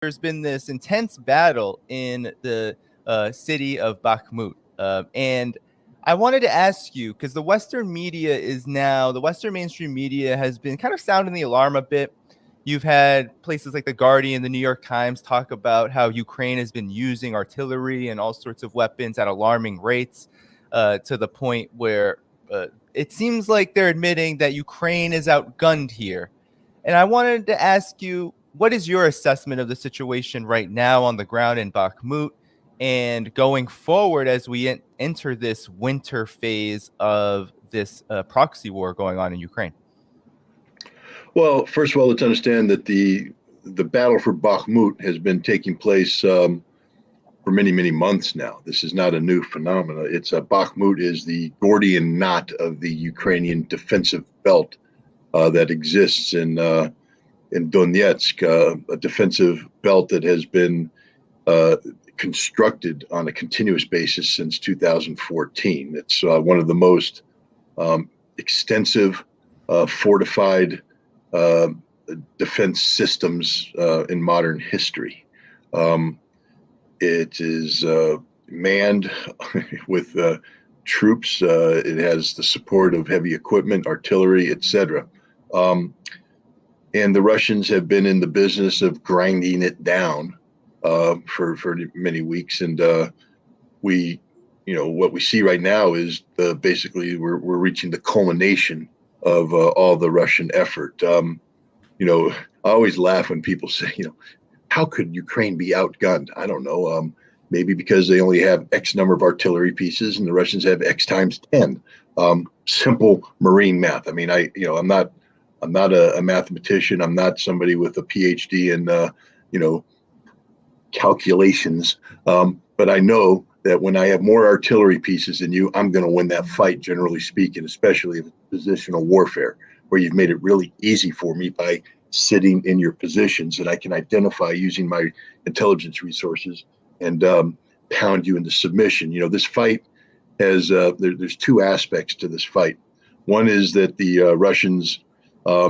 there's been this intense battle in the city of Bakhmut. And I wanted to ask you, because the Western mainstream media has been kind of sounding the alarm a bit. You've had places like The Guardian, the New York Times talk about how Ukraine has been using artillery and all sorts of weapons at alarming rates, to the point where it seems like they're admitting that Ukraine is outgunned here. And I wanted to ask you, what is your assessment of the situation right now on the ground in Bakhmut and going forward as we enter this winter phase of this proxy war going on in Ukraine? Well, first of all, let's understand that the battle for Bakhmut has been taking place for many, many months now. This is not a new phenomenon. It's Bakhmut is the Gordian knot of the Ukrainian defensive belt that exists in Donetsk, a defensive belt that has been constructed on a continuous basis since 2014. It's one of the most extensive, fortified defense systems in modern history. It is manned with troops. It has the support of heavy equipment, artillery, etc. And the Russians have been in the business of grinding it down for many weeks. And what we see right now is basically we're reaching the culmination of all the Russian effort. I always laugh when people say, how could Ukraine be outgunned? I don't know. Maybe because they only have X number of artillery pieces and the Russians have X times 10. Simple Marine math. I mean, I'm not a mathematician. I'm not somebody with a PhD in, calculations. But I know that when I have more artillery pieces than you, I'm going to win that fight, generally speaking, especially if it's positional warfare, where you've made it really easy for me by sitting in your positions that I can identify using my intelligence resources and pound you into submission. This fight has, there's two aspects to this fight. One is that the Russians are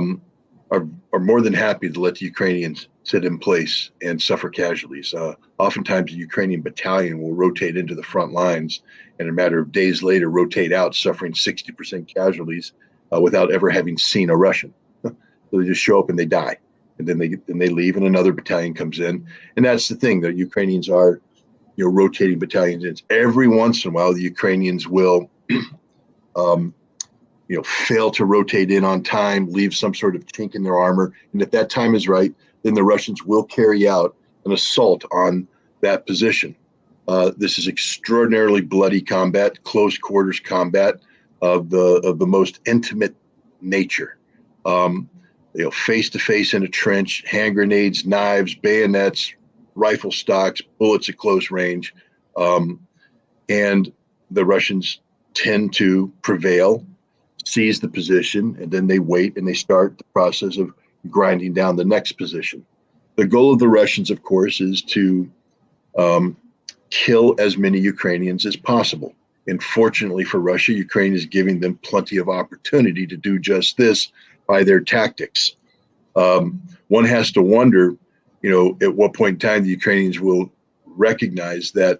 more than happy to let the Ukrainians sit in place and suffer casualties. Oftentimes, the Ukrainian battalion will rotate into the front lines and a matter of days later rotate out, suffering 60% casualties without ever having seen a Russian. So they just show up and they die, and then they leave, and another battalion comes in. And that's the thing, that Ukrainians are, rotating battalions. It's every once in a while the Ukrainians will fail to rotate in on time, leave some sort of chink in their armor. And if that time is right, then the Russians will carry out an assault on that position. This is extraordinarily bloody combat, close quarters combat of the most intimate nature. Face to face in a trench, hand grenades, knives, bayonets, rifle stocks, bullets at close range. And the Russians tend to prevail, seize the position, and then they wait and they start the process of grinding down the next position. The goal of the Russians, of course, is to kill as many Ukrainians as possible. And fortunately for Russia, Ukraine is giving them plenty of opportunity to do just this by their tactics. One has to wonder, at what point in time the Ukrainians will recognize that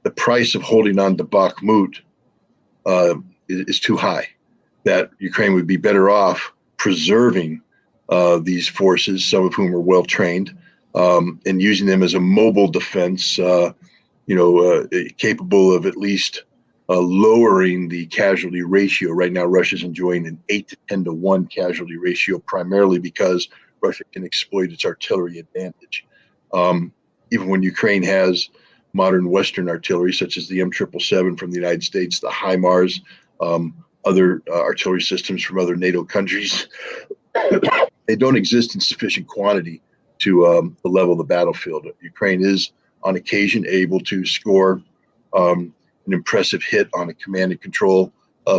the price of holding on to Bakhmut is too high, that Ukraine would be better off preserving these forces, some of whom are well trained, and using them as a mobile defense, capable of at least lowering the casualty ratio. Right now, Russia's enjoying an 8 to 10 to 1 casualty ratio, primarily because Russia can exploit its artillery advantage. Even when Ukraine has modern Western artillery, such as the M777 from the United States, the HIMARS, other artillery systems from other NATO countries, they don't exist in sufficient quantity to level the battlefield. Ukraine is, on occasion, able to score an impressive hit on a command and control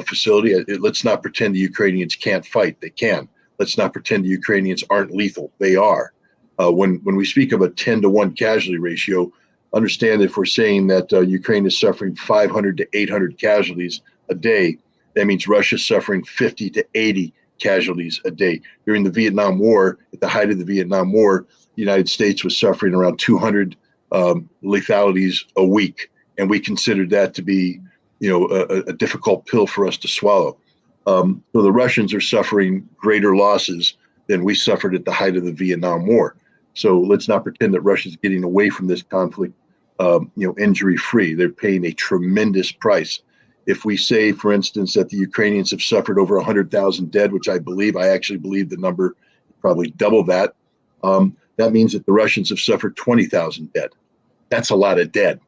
facility. Let's not pretend the Ukrainians can't fight. They can. Let's not pretend the Ukrainians aren't lethal. They are. When we speak of a 10 to 1 casualty ratio, understand that if we're saying that Ukraine is suffering 500 to 800 casualties a day, that means Russia's suffering 50 to 80 casualties a day. During the Vietnam War, at the height of the Vietnam War, the United States was suffering around 200 lethalities a week, and we considered that to be, a difficult pill for us to swallow. So the Russians are suffering greater losses than we suffered at the height of the Vietnam War. So let's not pretend that Russia's getting away from this conflict, injury-free. They're paying a tremendous price. If we say, for instance, that the Ukrainians have suffered over 100,000 dead, which I actually believe the number probably double that, that means that the Russians have suffered 20,000 dead. That's a lot of dead.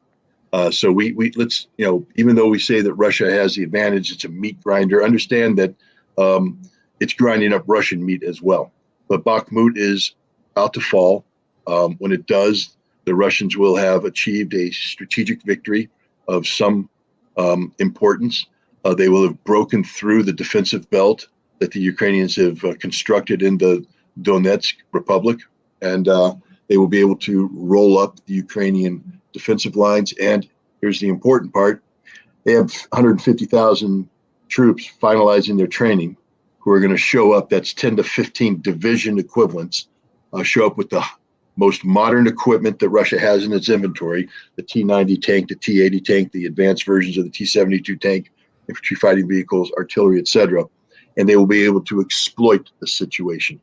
So let's, even though we say that Russia has the advantage, it's a meat grinder, understand that it's grinding up Russian meat as well. But Bakhmut is about to fall. When it does, the Russians will have achieved a strategic victory of some importance. They will have broken through the defensive belt that the Ukrainians have constructed in the Donetsk Republic, and they will be able to roll up the Ukrainian defensive lines. And here's the important part: they have 150,000 troops finalizing their training who are going to show up. That's 10 to 15 division equivalents, show up with the most modern equipment that Russia has in its inventory: the T-90 tank, the T-80 tank, the advanced versions of the T-72 tank, infantry fighting vehicles, artillery, etc. And they will be able to exploit the situation.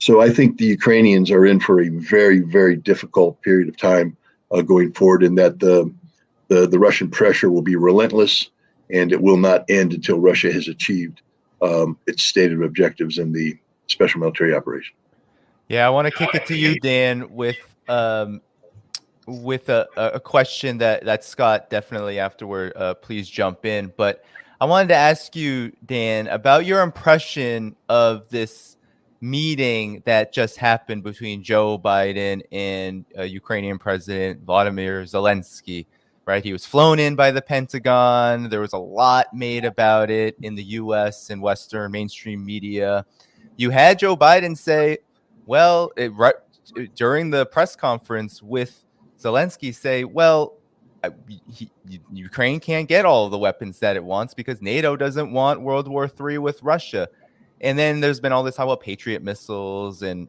So I think the Ukrainians are in for a very, very difficult period of time going forward, and that the Russian pressure will be relentless, and it will not end until Russia has achieved its stated objectives in the special military operation. Yeah, I want to kick it to you, Dan, with a question that Scott definitely afterward, please jump in. But I wanted to ask you, Dan, about your impression of this meeting that just happened between Joe Biden and Ukrainian President Vladimir Zelensky, right? He was flown in by the Pentagon. There was a lot made about it in the U.S. and Western mainstream media. You had Joe Biden say, well, during the press conference with Zelensky, say, well, Ukraine can't get all of the weapons that it wants because NATO doesn't want World War III with Russia. And then there's been all this talk about Patriot missiles, and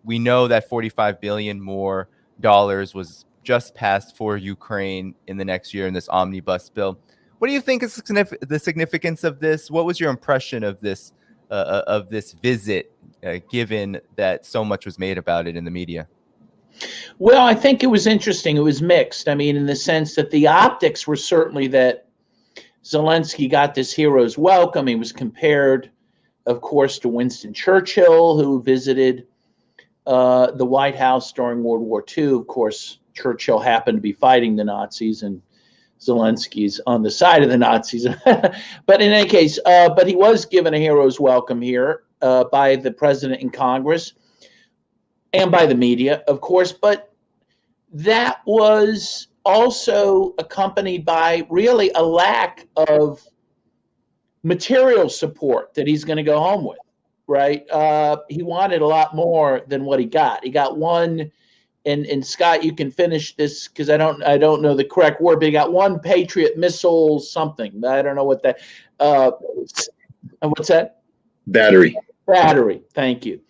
we know that $45 billion more was just passed for Ukraine in the next year in this omnibus bill. What do you think is the significance of this? What was your impression of this visit, given that so much was made about it in the media? Well, I think it was interesting. It was mixed. I mean, in the sense that the optics were certainly that Zelensky got this hero's welcome. He was compared, of course, to Winston Churchill, who visited the White House during World War II. Of course, Churchill happened to be fighting the Nazis, and Zelensky's on the side of the Nazis. But in any case, but he was given a hero's welcome here by the president in Congress and by the media, of course. But that was also accompanied by really a lack of material support that he's going to go home with, right? He wanted a lot more than what he got. He got one, and Scott, you can finish this because I don't know the correct word, but he got one Patriot missile something. I don't know what that. What's that? Battery. Thank you.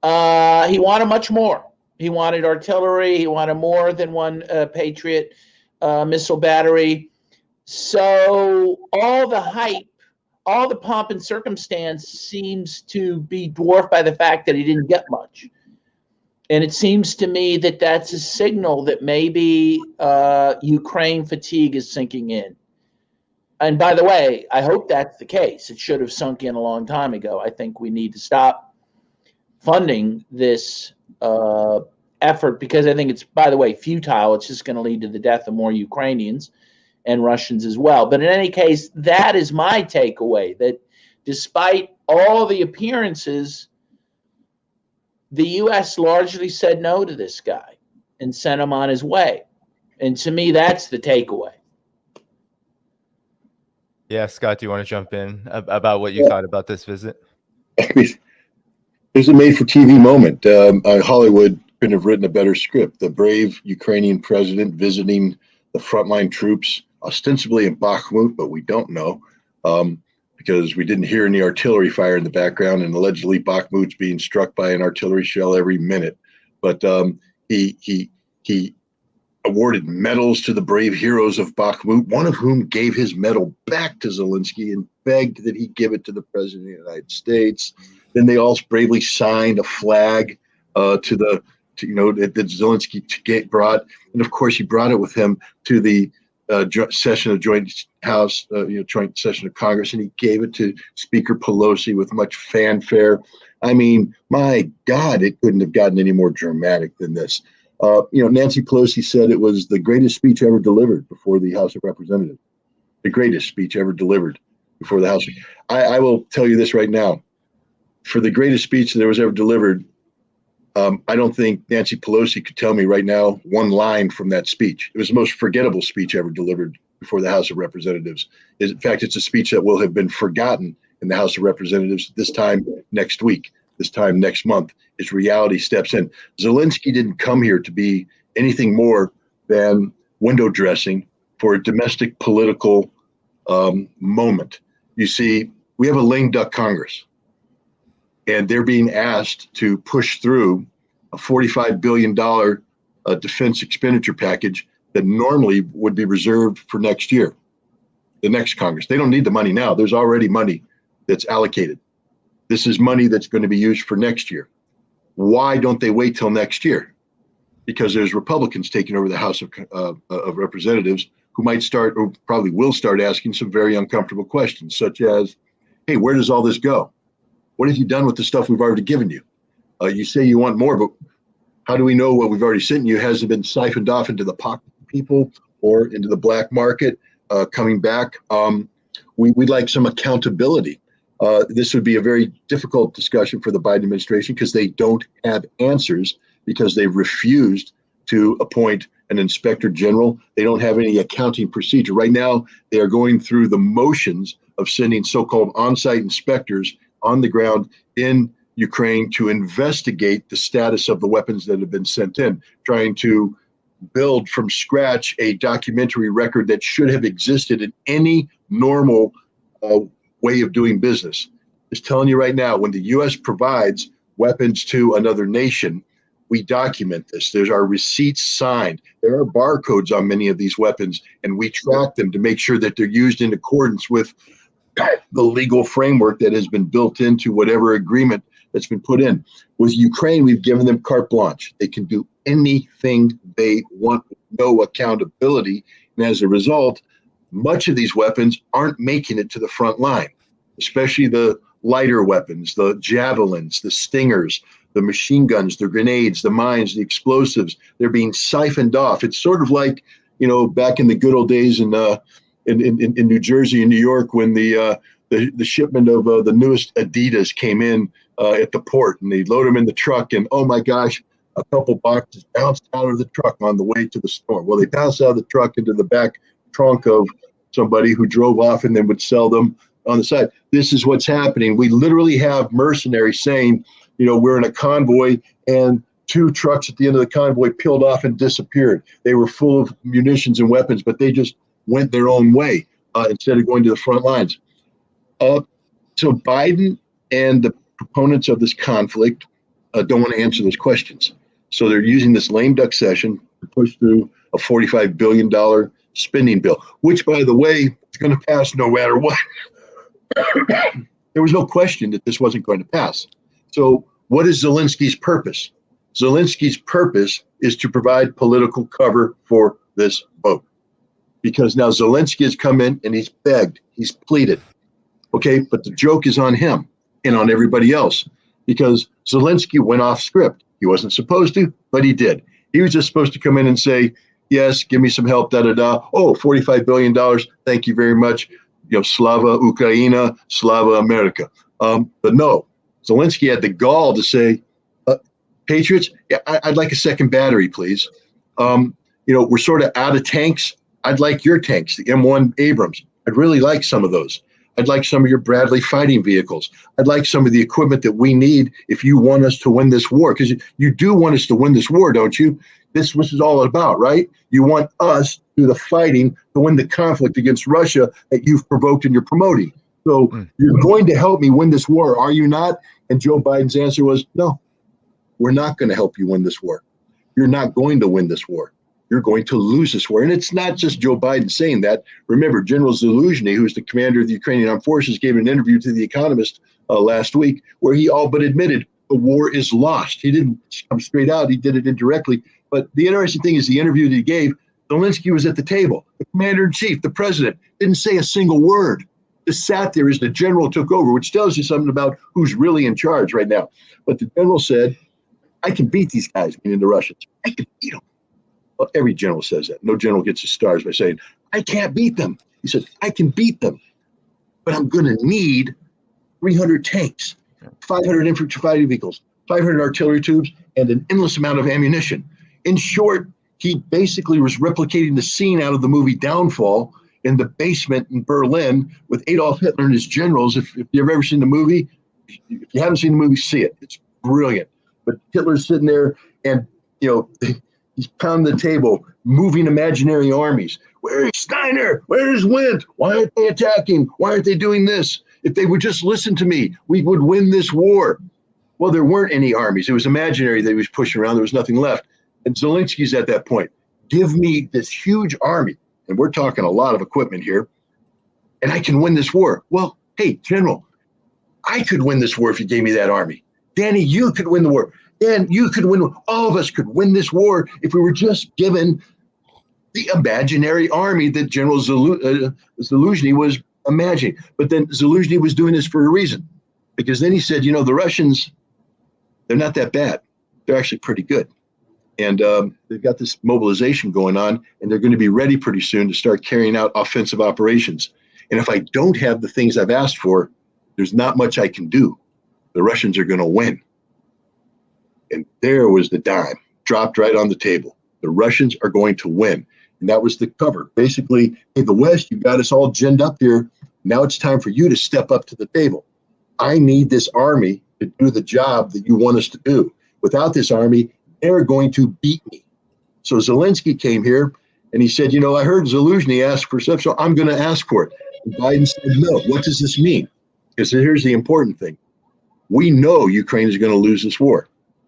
He wanted much more. He wanted artillery. He wanted more than one Patriot missile battery. So all the hype, all the pomp and circumstance seems to be dwarfed by the fact that he didn't get much. And it seems to me that that's a signal that maybe Ukraine fatigue is sinking in. And by the way, I hope that's the case. It should have sunk in a long time ago. I think we need to stop funding this effort because I think it's, by the way, futile. It's just going to lead to the death of more Ukrainians and Russians as well. But in any case, that is my takeaway, that despite all the appearances, the U.S. largely said no to this guy and sent him on his way. And to me, that's the takeaway. Yeah, Scott, do you want to jump in about what you thought about this visit? I mean, it was a made-for-TV moment. Hollywood couldn't have written a better script. The brave Ukrainian president visiting the frontline troops, ostensibly in Bakhmut, but we don't know because we didn't hear any artillery fire in the background, and allegedly Bakhmut's being struck by an artillery shell every minute. but he awarded medals to the brave heroes of Bakhmut, one of whom gave his medal back to Zelensky and begged that he give it to the president of the United States. Then they all bravely signed a flag that Zelensky brought, and of course he brought it with him to the session of joint session of Congress, and he gave it to Speaker Pelosi with much fanfare. I mean, my God, it couldn't have gotten any more dramatic than this. Nancy Pelosi said it was the greatest speech ever delivered before the House of Representatives. The greatest speech ever delivered before the House. I will tell you this right now. For the greatest speech that was ever delivered, I don't think Nancy Pelosi could tell me right now one line from that speech. It was the most forgettable speech ever delivered before the House of Representatives. In fact, it's a speech that will have been forgotten in the House of Representatives this time next week, this time next month, as reality steps in. Zelensky didn't come here to be anything more than window dressing for a domestic political moment. You see, we have a lame duck Congress, and they're being asked to push through a $45 billion defense expenditure package that normally would be reserved for next year, the next Congress. They don't need the money now. There's already money that's allocated. This is money that's going to be used for next year. Why don't they wait till next year? Because there's Republicans taking over the House of Representatives who might start, or probably will start, asking some very uncomfortable questions, such as, hey, where does all this go? What have you done with the stuff we've already given you? You say you want more, but how do we know what we've already sent you hasn't been siphoned off into the pocket of people or into the black market coming back? We'd like some accountability. This would be a very difficult discussion for the Biden administration because they don't have answers, because they've refused to appoint an inspector general. They don't have any accounting procedure. Right now, they are going through the motions of sending so-called on-site inspectors on the ground in Ukraine to investigate the status of the weapons that have been sent in, trying to build from scratch a documentary record that should have existed in any normal way of doing business. Just telling you right now, when the U.S. provides weapons to another nation, we document this. There's our receipts signed. There are barcodes on many of these weapons, and we track them to make sure that they're used in accordance with the legal framework that has been built into whatever agreement that's been put in. With Ukraine, we've given them carte blanche. They can do anything they want, no accountability. And as a result, much of these weapons aren't making it to the front line, especially the lighter weapons, the javelins, the stingers, the machine guns, the grenades, the mines, the explosives. They're being siphoned off. It's sort of like, back in the good old days in New Jersey and New York when the shipment of the newest Adidas came in at the port, and they load them in the truck, and oh my gosh, a couple boxes bounced out of the truck on the way to the store. Well, they bounced out of the truck into the back trunk of somebody who drove off and then would sell them on the side. This is what's happening. We literally have mercenaries saying, we're in a convoy, and 2 trucks at the end of the convoy peeled off and disappeared. They were full of munitions and weapons, but they just went their own way instead of going to the front lines. So Biden and the proponents of this conflict don't want to answer those questions. So they're using this lame duck session to push through a $45 billion spending bill, which, by the way, is going to pass no matter what. There was no question that this wasn't going to pass. So what is Zelensky's purpose? Zelensky's purpose is to provide political cover for this vote. Because now Zelensky has come in and he's begged, he's pleaded. Okay, but the joke is on him and on everybody else, because Zelensky went off script. He wasn't supposed to, but he did. He was just supposed to come in and say, yes, give me some help, da-da-da. Oh, $45 billion, thank you very much. Slava Ukraina, Slava America. But no, Zelensky had the gall to say, Patriots, I'd like a second battery, please. We're sort of out of tanks. I'd like your tanks, the M1 Abrams. I'd really like some of those. I'd like some of your Bradley fighting vehicles. I'd like some of the equipment that we need if you want us to win this war. Because you do want us to win this war, don't you? This is all about, right? You want us to do the fighting to win the conflict against Russia that you've provoked and you're promoting. So you're going to help me win this war, are you not? And Joe Biden's answer was, no, we're not going to help you win this war. You're not going to win this war. You're going to lose this war. And it's not just Joe Biden saying that. Remember, General Zaluzhny, who's the commander of the Ukrainian armed forces, gave an interview to The Economist last week where he all but admitted the war is lost. He didn't come straight out. He did it indirectly. But the interesting thing is the interview that he gave, Zelensky was at the table. The commander-in-chief, the president, didn't say a single word. Just sat there as the general took over, which tells you something about who's really in charge right now. But the general said, I can beat these guys, meaning the Russians. I can beat them. Well, every general says that. No general gets his stars by saying, I can't beat them. He said, I can beat them, but I'm going to need 300 tanks, 500 infantry fighting vehicles, 500 artillery tubes, and an endless amount of ammunition. In short, he basically was replicating the scene out of the movie Downfall in the basement in Berlin with Adolf Hitler and his generals. If you've ever seen the movie, if you haven't seen the movie, see it. It's brilliant. But Hitler's sitting there and, he's pounding the table, moving imaginary armies. Where's Steiner? Where's Wendt? Why aren't they attacking? Why aren't they doing this? If they would just listen to me, we would win this war. Well, there weren't any armies. It was imaginary that he was pushing around. There was nothing left. And Zelensky's at that point. Give me this huge army. And we're talking a lot of equipment here. And I can win this war. Well, hey, General, I could win this war if you gave me that army. Danny, you could win the war. Dan, you could win. All of us could win this war if we were just given the imaginary army that General Zaluzhny was imagining. But then Zaluzhny was doing this for a reason. Because then he said, the Russians, they're not that bad. They're actually pretty good. And they've got this mobilization going on, and they're going to be ready pretty soon to start carrying out offensive operations. And if I don't have the things I've asked for, there's not much I can do. The Russians are going to win. And there was the dime, dropped right on the table. The Russians are going to win. And that was the cover. Basically, hey, the West, you got us all ginned up here. Now it's time for you to step up to the table. I need this army to do the job that you want us to do. Without this army, they're going to beat me. So Zelensky came here and he said, I heard Zaluzhny ask for stuff, so I'm going to ask for it. And Biden said, no. What does this mean? Because here's the important thing. We know Ukraine is going to lose this war.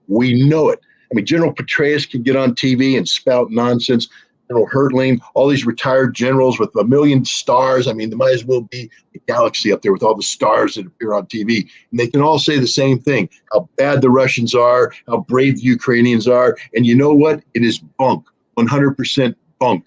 We know it. I mean, General Petraeus can get on TV and spout nonsense. General Hertling, all these retired generals with 1 million stars. I mean, there might as well be a galaxy up there with all the stars that appear on TV. And they can all say the same thing, how bad the Russians are, how brave the Ukrainians are. And you know what? It is bunk, 100% bunk.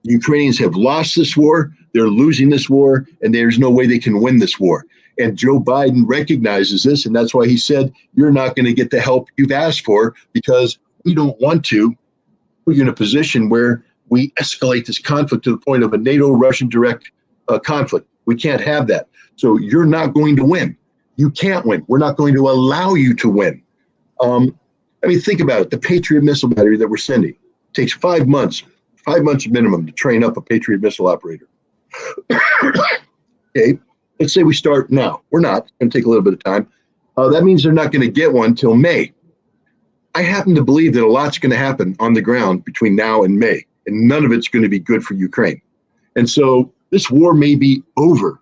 The Ukrainians have lost this war. They're losing this war. And there's no way they can win this war. And Joe Biden recognizes this. And that's why he said, you're not going to get the help you've asked for because we don't want to put you in a position where we escalate this conflict to the point of a NATO-Russian direct conflict. We can't have that. So you're not going to win. You can't win. We're not going to allow you to win. Think about it. The Patriot missile battery that we're sending takes 5 months minimum to train up a Patriot missile operator. Okay, let's say we start now. We're not. It's going to take a little bit of time. That means they're not going to get one till May. I happen to believe that a lot's going to happen on the ground between now and May. And none of it's going to be good for Ukraine. And so this war may be over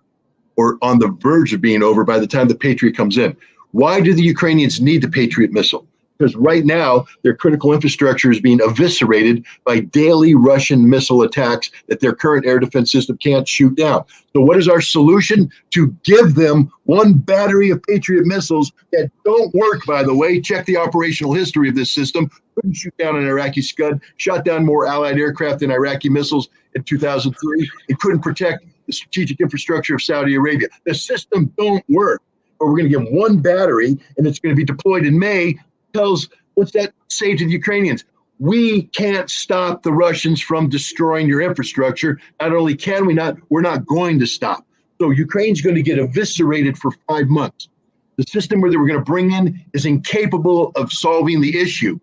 or on the verge of being over by the time the Patriot comes in. Why do the Ukrainians need the Patriot missile? Because right now their critical infrastructure is being eviscerated by daily Russian missile attacks that their current air defense system can't shoot down. So what is our solution? To give them one battery of Patriot missiles that don't work, by the way. Check the operational history of this system. Couldn't shoot down an Iraqi Scud, shot down more Allied aircraft than Iraqi missiles in 2003. It couldn't protect the strategic infrastructure of Saudi Arabia. The system don't work. But we're going to give one battery, and it's going to be deployed in May. What's that say to the Ukrainians? We can't stop the Russians from destroying your infrastructure. Not only can we not, we're not going to stop. So Ukraine's going to get eviscerated for 5 months. The system where they were going to bring in is incapable of solving the issue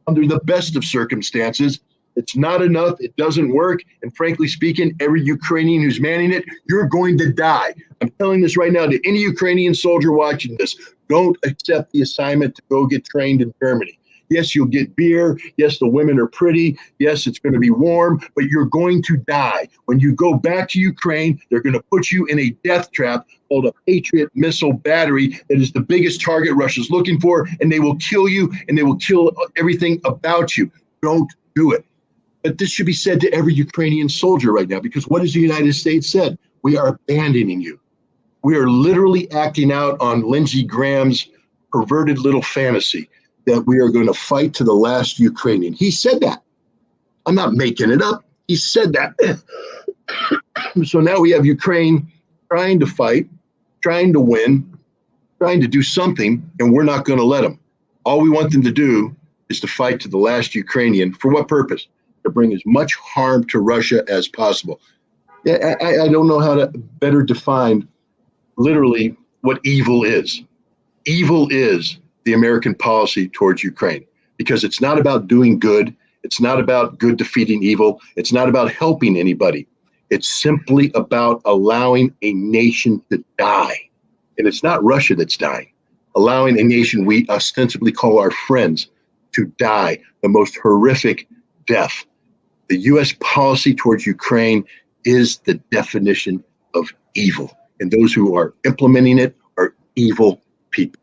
under the best of circumstances. It's not enough. It doesn't work. And frankly speaking, every Ukrainian who's manning it, you're going to die. I'm telling this right now to any Ukrainian soldier watching this. Don't accept the assignment to go get trained in Germany. Yes, you'll get beer. Yes, the women are pretty. Yes, it's going to be warm, but you're going to die. When you go back to Ukraine, they're going to put you in a death trap called a Patriot missile battery that is the biggest target Russia's looking for, and they will kill you, and they will kill everything about you. Don't do it. But this should be said to every Ukrainian soldier right now, because what has the United States said? We are abandoning you. We are literally acting out on Lindsey Graham's perverted little fantasy that we are going to fight to the last Ukrainian. He said that. I'm not making it up. He said that. So now we have Ukraine trying to fight, trying to win, trying to do something, and we're not going to let them. All we want them to do is to fight to the last Ukrainian. For what purpose? To bring as much harm to Russia as possible. Yeah, I don't know how to better define literally what evil is. Evil is the American policy towards Ukraine, because it's not about doing good. It's not about good defeating evil. It's not about helping anybody. It's simply about allowing a nation to die. And it's not Russia that's dying. Allowing a nation we ostensibly call our friends to die the most horrific death. The U.S. policy towards Ukraine is the definition of evil. And those who are implementing it are evil people.